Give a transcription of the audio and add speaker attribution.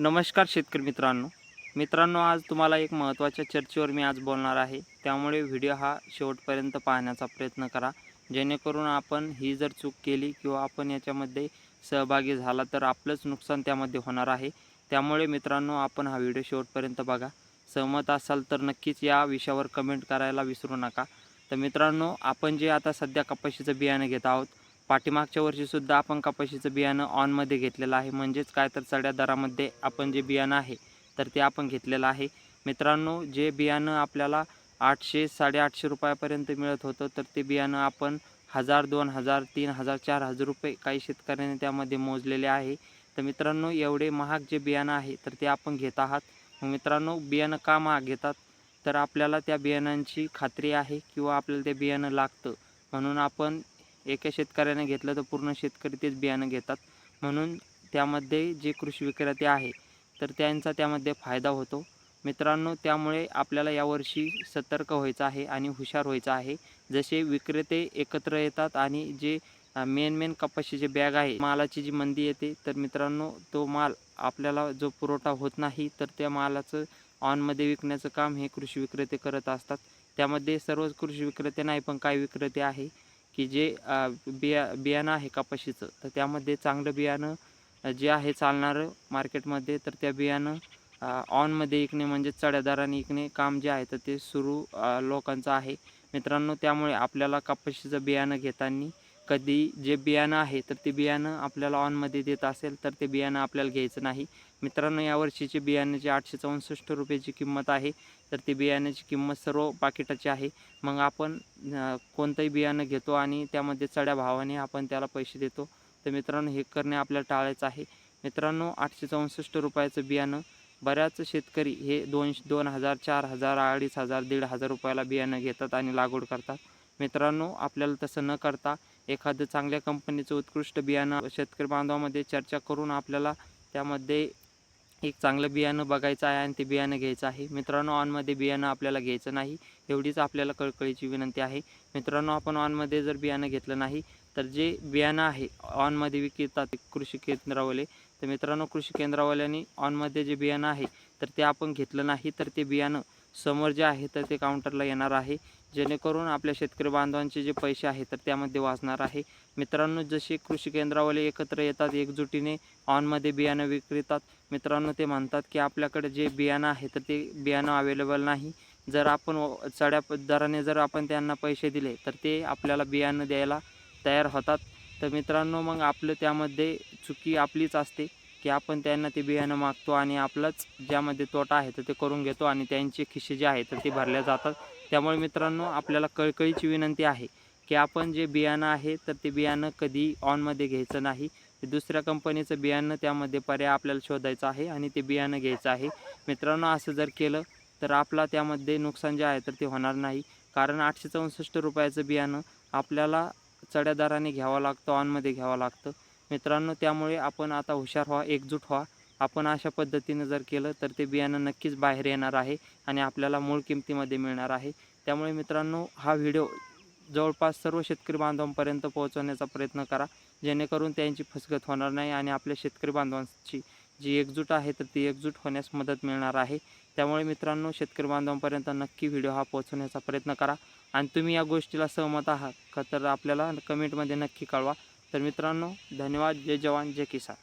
Speaker 1: नमस्कार शेतकरी मित्रांनो, आज तुम्हाला एक महत्त्वाच्या चर्चेवर मी आज बोलणार आहे. त्यामुळे व्हिडिओ हा शेवटपर्यंत पाहण्याचा प्रयत्न करा, जेणेकरून आपण ही जर चूक केली किंवा आपण याच्यामध्ये सहभागी झाला तर आपलंच नुकसान त्यामध्ये होणार आहे. त्यामुळे मित्रांनो, आपण हा व्हिडिओ शेवटपर्यंत बघा. सहमत असाल तर नक्कीच या विषयावर कमेंट करायला विसरू नका. तर मित्रांनो, आपण जे आता सध्या कपाशीचं बियाणं घेत आहोत, पाठीमागच्या वर्षीसुद्धा आपण कपाशीचं बियाणं ऑनमध्ये घेतलेलं आहे. म्हणजेच काय तर चढ्या दरामध्ये आपण जे बियाणं आहे तर ते आपण घेतलेलं आहे. मित्रांनो, जे बियाणं आपल्याला 800 ₹850 मिळत होतं, तर ते बियाणं आपण 1000, 2000, 3000, 4000 रुपये काही शेतकऱ्यांनी त्यामध्ये मोजलेले आहे. तर मित्रांनो, एवढे महाग जे बियाणं आहे तर ते आपण घेत आहात. मग मित्रांनो, बियाणं का महाग घेतात? तर आपल्याला त्या बियाणांची खात्री आहे किंवा आपल्याला ते बियाणं लागतं, म्हणून आपण एका शेतकऱ्याने घेतलं तर पूर्ण शेतकरी तेच बियाणं घेतात. म्हणून त्यामध्ये जे कृषी विक्रेते आहे तर त्यांचा त्यामध्ये फायदा होतो. मित्रांनो, त्यामुळे आपल्याला यावर्षी सतर्क व्हायचं आहे आणि हुशार व्हायचं आहे. जसे विक्रेते एकत्र येतात आणि जे मेन कपाशीचे बॅग आहे, मालाची जी मंदी येते, तर मित्रांनो तो माल आपल्याला जो पुरवठा होत नाही, तर त्या मालाचं ऑनमध्ये विकण्याचं काम हे कृषी विक्रेते करत असतात. त्यामध्ये सर्वच कृषी विक्रेते नाही, पण काही विक्रेते आहे की जे बियाणं आहे कपाशीचं, तर त्यामध्ये चांगलं बियाणं जे आहे चालणारं मार्केटमध्ये, तर त्या बियाणं ऑनमध्ये विकणे म्हणजे चढ्या दराने विकणे काम जे आहे तर ते सुरू लोकांचं आहे. मित्रांनो, त्यामुळे आपल्याला कपाशीचं बियाणं घेताना कधी जे बियाणं आहे तर ते बियाणं आपल्याला ऑनमध्ये देत असेल तर ते बियाणं आपल्याला घ्यायचं नाही. मित्रांनो, यावर्षीचे बियाण्याची ₹864 किंमत आहे. तर ती बियाण्याची किंमत सर्व पाकिटाची आहे. मग आपण कोणतंही बियाणं घेतो आणि त्यामध्ये चढ्या भावाने आपण त्याला पैसे देतो. तर मित्रांनो, हे करणे आपल्याला टाळायचं आहे. मित्रांनो, ₹864 बियाणं बऱ्याच शेतकरी हे 2000, 4000, 2500, ₹1500 बियाणं घेतात आणि लागवड करतात. मित्रांनो, आपल्याला तसं न करता एखादं चांगल्या कंपनीचं उत्कृष्ट बियाणं शेतकरी बांधवामध्ये चर्चा करून आपल्याला त्यामध्ये एक चांगलं बियाणं बघायचं आहे आणि ते बियाणं घ्यायचं आहे. मित्रांनो, ऑनमध्ये बियाणं आपल्याला घ्यायचं नाही, एवढीच आपल्याला कळकळीची विनंती आहे. मित्रांनो, आपण ऑनमध्ये जर बियाणं घेतलं नाही, तर जे बियाणं आहे ऑनमध्ये विकतात कृषी केंद्रावाले, तर मित्रांनो, कृषी केंद्रावाल्यांनी ऑनमध्ये जे बियाणं आहे तर ते आपण घेतलं नाही, तर ते बियाणं समोर जे आहे तर ते काउंटरला येणार आहे, जेणेकरून आपल्या शेतकरी बांधवांचे जे पैसे आहेत तर त्यामध्ये वाचणार आहे. मित्रांनो, जसे कृषी केंद्रावाले एकत्र येतात एकजुटीने ऑनमध्ये बियाणं विक्रेतात, मित्रांनो ते म्हणतात की आपल्याकडे जे बियाणं आहे तर ते बियाणं अवेलेबल नाही. जर आपण चढ्या दराने जर आपण त्यांना पैसे दिले तर ते आपल्याला बियाणं द्यायला तयार होतात. तर मित्रांनो, मग आपलं त्यामध्ये चुकी आपलीच असते की आपण त्यांना ते बियाणं मागतो आणि आपलाच ज्यामध्ये तोटा आहे तर ते करून घेतो आणि त्यांचे खिसे जे आहे तर ते भरल्या जातात. त्यामुळे मित्रांनो, आपल्याला कळकळीची विनंती आहे की आपण जे बियाणं आहे तर ते बियाणं कधी ऑनमध्ये घ्यायचं नाही. ते दुसऱ्या कंपनीचं बियाणं त्यामध्ये पर्याय आपल्याला शोधायचं आहे आणि ते बियाणं घ्यायचं आहे. मित्रांनो, असं जर केलं तर आपला त्यामध्ये नुकसान जे आहे तर ते होणार नाही. कारण ₹864 बियाणं आपल्याला चढ्या दराने घ्यावं लागतं, ऑनमध्ये घ्यावं लागतं. मित्रांनो, त्यामुळे आपण आता हुशार व्हा, एकजूट व्हा. आपण अशा पद्धतीनं जर केलं तर ते बियाणं नक्कीच बाहेर येणार आहे आणि आपल्याला मूळ किमतीमध्ये मिळणार आहे. त्यामुळे मित्रांनो, हा व्हिडिओ जवळपास सर्व शेतकरी बांधवांपर्यंत पोहोचवण्याचा प्रयत्न करा, जेणेकरून त्यांची फसगत होणार नाही आणि आपल्या शेतकरी बांधवांची जी एकजूट आहे तर ती एकजूट होण्यास मदत मिळणार आहे. त्यामुळे मित्रांनो, शेतकरी बांधवांपर्यंत नक्की व्हिडिओ हा पोहोचवण्याचा प्रयत्न करा आणि तुम्ही या गोष्टीला सहमत आहात का तर आपल्याला कमेंटमध्ये नक्की कळवा. तर मित्रांनो, धन्यवाद. जय जवान, जय किसान.